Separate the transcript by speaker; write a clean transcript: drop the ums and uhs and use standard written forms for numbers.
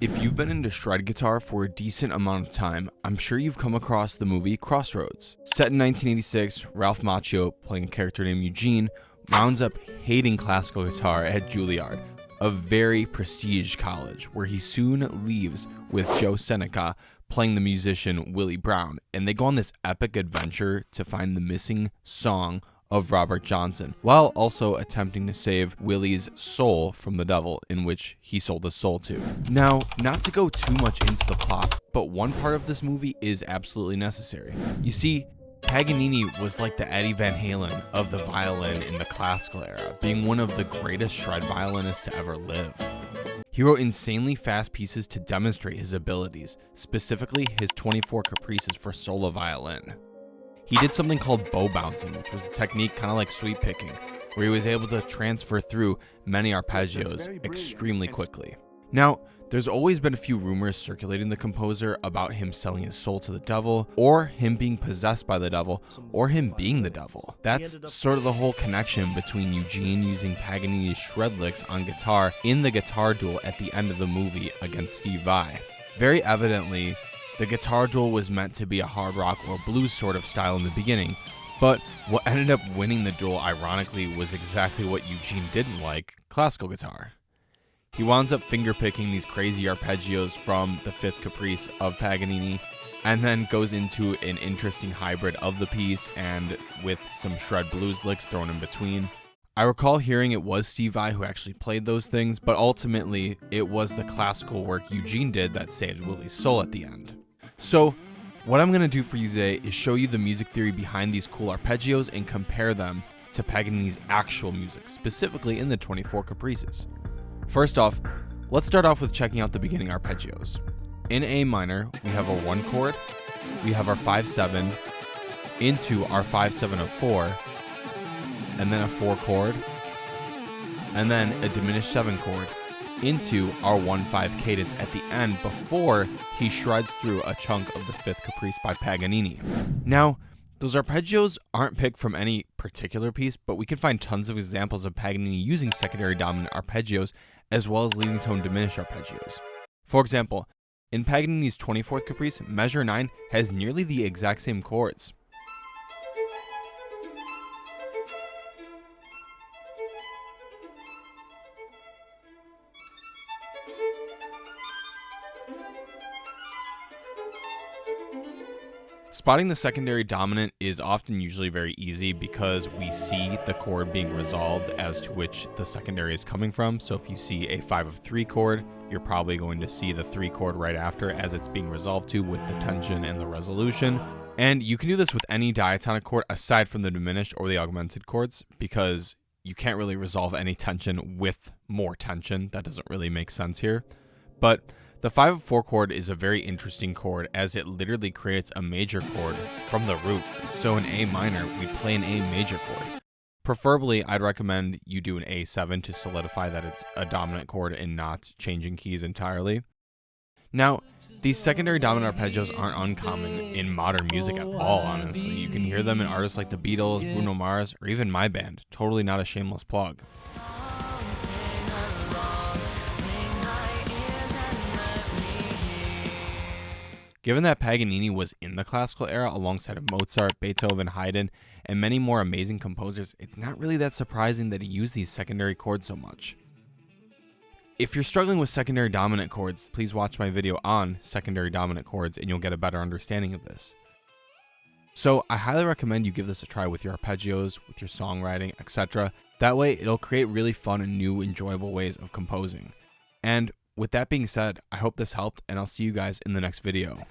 Speaker 1: If you've been into shred guitar for a decent amount of time, I'm sure you've come across the movie Crossroads. Set in 1986, Ralph Macchio, playing a character named Eugene, rounds up hating classical guitar at Juilliard, a very prestiged college, where he soon leaves with Joe Seneca playing the musician Willie Brown, and they go on this epic adventure to find the missing song of Robert Johnson, while also attempting to save Willie's soul from the devil, in which he sold his soul to. Now, not to go too much into the plot, but one part of this movie is absolutely necessary. You see, Paganini was like the Eddie Van Halen of the violin in the classical era, being one of the greatest shred violinists to ever live. He wrote insanely fast pieces to demonstrate his abilities, specifically his 24 caprices for solo violin. He did something called bow bouncing, which was a technique kind of like sweep picking, where he was able to transfer through many arpeggios extremely quickly. Now, there's always been a few rumors circulating the composer about him selling his soul to the devil, or him being possessed by the devil, or him being the devil. That's sort of the whole connection between Eugene using Paganini's shred licks on guitar in the guitar duel at the end of the movie against Steve Vai. Very evidently, the guitar duel was meant to be a hard rock or blues sort of style in the beginning, but what ended up winning the duel, ironically, was exactly what Eugene didn't like: classical guitar. He winds up fingerpicking these crazy arpeggios from the fifth caprice of Paganini, and then goes into an interesting hybrid of the piece and with some shred blues licks thrown in between. I recall hearing it was Steve Vai who actually played those things, but ultimately it was the classical work Eugene did that saved Willie's soul at the end. So, what I'm going to do for you today is show you the music theory behind these cool arpeggios and compare them to Paganini's actual music, specifically in the 24 caprices. First off, let's start off with checking out the beginning arpeggios. In A minor, we have a 1 chord, we have our 5-7, into our 5-7 of 4, and then a 4 chord, and then a diminished 7 chord, into our 1-5 cadence at the end before he shreds through a chunk of the 5th caprice by Paganini. Now, those arpeggios aren't picked from any particular piece, but we can find tons of examples of Paganini using secondary dominant arpeggios as well as leading tone diminished arpeggios. For example, in Paganini's 24th caprice, measure 9 has nearly the exact same chords. Spotting the secondary dominant is often usually very easy because we see the chord being resolved as to which the secondary is coming from. So if you see a 5 of 3 chord, you're probably going to see the 3 chord right after as it's being resolved to with the tension and the resolution. And you can do this with any diatonic chord aside from the diminished or the augmented chords, because you can't really resolve any tension with more tension. That doesn't really make sense here. But the 5 of 4 chord is a very interesting chord as it literally creates a major chord from the root. So in A minor, we play an A major chord. Preferably, I'd recommend you do an A7 to solidify that it's a dominant chord and not changing keys entirely. Now, these secondary dominant arpeggios aren't uncommon in modern music at all, honestly. You can hear them in artists like the Beatles, Bruno Mars, or even my band. Totally not a shameless plug. Given that Paganini was in the classical era alongside of Mozart, Beethoven, Haydn, and many more amazing composers, it's not really that surprising that he used these secondary chords so much. If you're struggling with secondary dominant chords, please watch my video on secondary dominant chords and you'll get a better understanding of this. So I highly recommend you give this a try with your arpeggios, with your songwriting, etc. That way it'll create really fun and new enjoyable ways of composing. And with that being said, I hope this helped, and I'll see you guys in the next video.